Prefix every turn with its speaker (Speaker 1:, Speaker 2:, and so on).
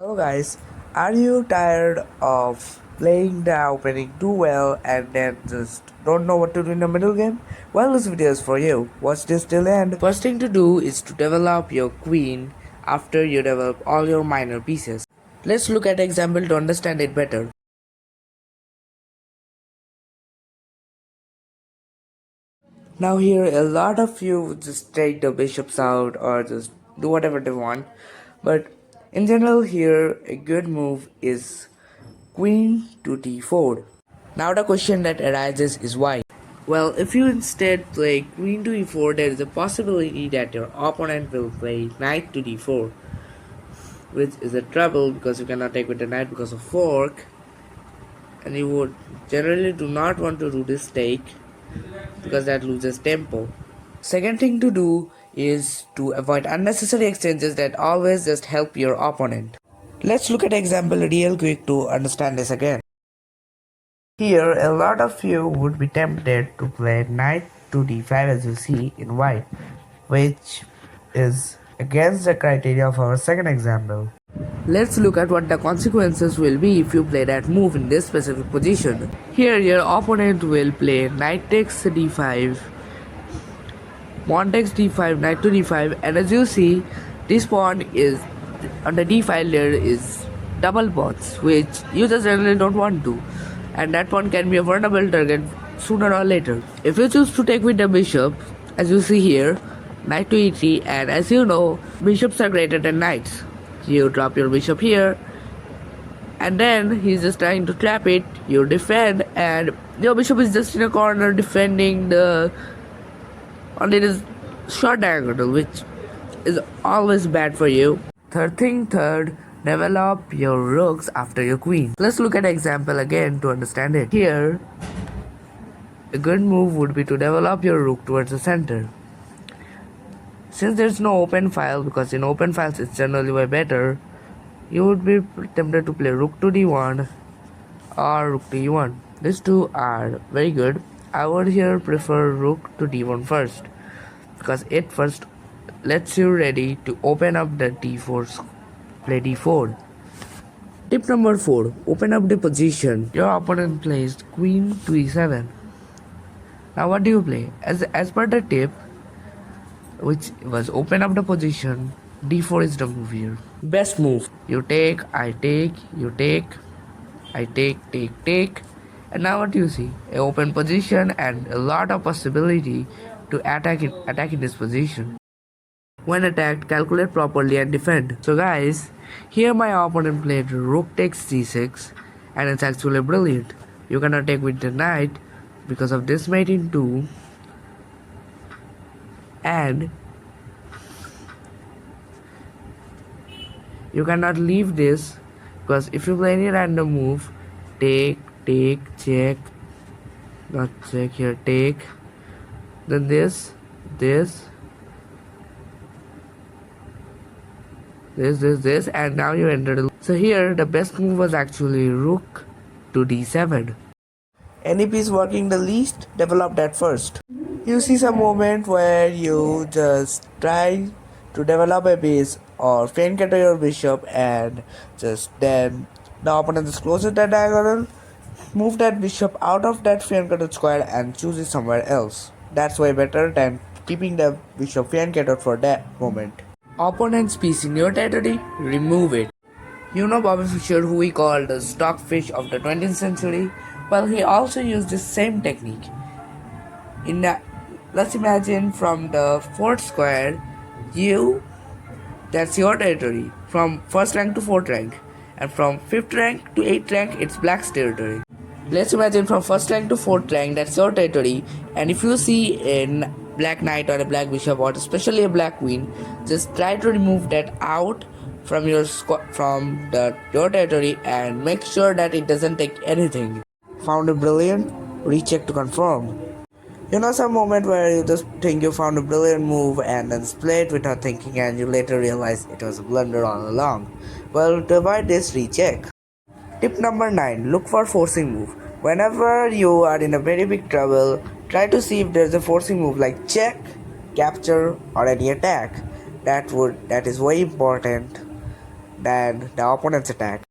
Speaker 1: Hello guys, are you tired of playing the opening too well and then just don't know what to do in the middle game? Well, this video is for you. Watch this till the end. First thing to do is to develop your queen after you develop all your minor pieces. Let's look at example to understand it better. Now here a lot of you would just take the bishops out or just do whatever they want, but in general here a good move is queen to d4. Now the question that arises is why? Well, if you instead play queen to e4, there is a possibility that your opponent will play knight to d4, which is a trouble because you cannot take with the knight because of fork, and you would generally do not want to do this take because that loses tempo. Second thing to do is to avoid unnecessary exchanges that always just help your opponent. Let's look at example real quick to understand this again. Here, a lot of you would be tempted to play knight to d5 as you see in white, which is against the criteria of our second example. Let's look at what the consequences will be if you play that move in this specific position. Here, your opponent will play knight takes d5, pawn takes d5, knight to d5, and as you see, this pawn is on the d5 layer is double pawns, which you just generally don't want to, and that pawn can be a vulnerable target sooner or later. If you choose to take with the bishop, as you see here, knight to e3, and as you know, bishops are greater than knights. You drop your bishop here, and then he's just trying to trap it, you defend, and your bishop is just in a corner defending the only this short diagonal, which is always bad for you. Third, develop your rooks after your queen. Let's look at example again to understand it. Here, a good move would be to develop your rook towards the center. Since there's no open file, because in open files it's generally way better, you would be tempted to play rook to d1 or rook to e1. These two are very good. I would here prefer rook to d1 first, because it first lets you ready to open up the d4, play d4. Tip number 4. Open up the position. Your opponent plays queen to e7. Now what do you play? As per the tip, which was open up the position, d4 is the move here. Best move. You take, I take, you take, I take. And now what do you see? A open position and a lot of possibility to attack in this position. When attacked, calculate properly and defend. So guys, here my opponent played rook takes c6, and it's actually brilliant. You cannot take with the knight because of this mate in 2, and you cannot leave this because if you play any random move, take, check, not check here, take, then this, and now you enter. So here the best move was actually rook to d7. Any piece working the least, develop that first. You see some moment where you just try to develop a piece or feint counter your bishop, and just then the opponent just closes that diagonal, move that bishop out of that feint counter square and choose it somewhere else. That's way better than keeping the bishop feint counter for that moment. Opponent's piece in your territory, remove it. You know Bobby Fischer, who we call the stockfish of the 20th century? Well, he also used the same technique. Let's imagine from the fourth square, that's your territory, from first rank to fourth rank, and from fifth rank to eighth rank, it's black's territory. Let's imagine from first rank to fourth rank, that's your territory, and if you see a black knight or a black bishop or especially a black queen, just try to remove that out from your your territory and make sure that it doesn't take anything. Found it brilliant? Recheck to confirm. You know some moment where you just think you found a brilliant move and then play it without thinking, and you later realize it was a blunder all along. Well, to avoid this, recheck. Tip number 9. Look for forcing move. Whenever you are in a very big trouble, try to see if there's a forcing move like check, capture, or any attack. That is very important. than the opponent's attack.